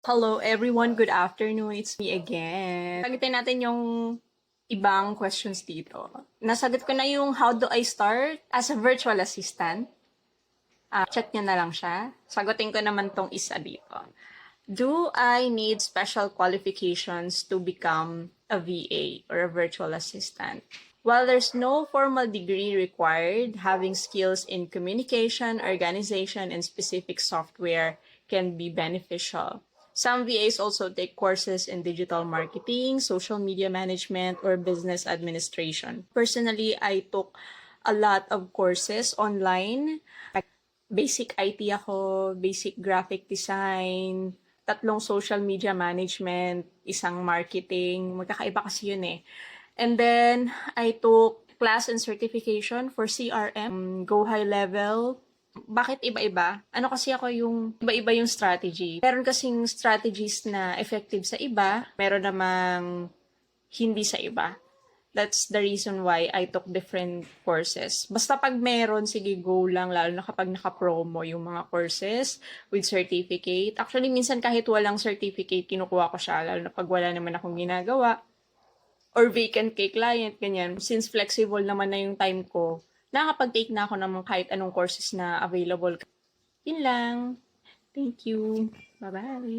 Hello everyone, good afternoon. It's me again. Sagutin natin yung ibang questions dito. Nasagot ko na yung how do I start as a virtual assistant. Chat nyo na lang siya. Sagutin ko naman tong isa dito. Do I need special qualifications to become a VA or a virtual assistant? While there's no formal degree required, having skills in communication, organization, and specific software can be beneficial. Some VAs also take courses in digital marketing, social media management, or business administration. Personally, I took a lot of courses online. Basic IT ako, basic graphic design, tatlong social media management, isang marketing. Magkakaiba kasi yun eh. And then, I took class and certification for CRM, Go High Level. Bakit iba-iba? Ano kasi ako yung iba-iba yung strategy. Meron kasing strategies na effective sa iba, meron namang hindi sa iba. That's the reason why I took different courses. Basta pag meron, sige go lang, lalo na kapag naka-promo yung mga courses with certificate. Actually, minsan kahit walang certificate, kinukuha ko siya, lalo na pag wala naman akong ginagawa or vacant kay client, ganyan. Since flexible naman na yung time ko, nakakapag-take na ako ng kahit anong courses na available. Yun lang. Thank you. Bye-bye.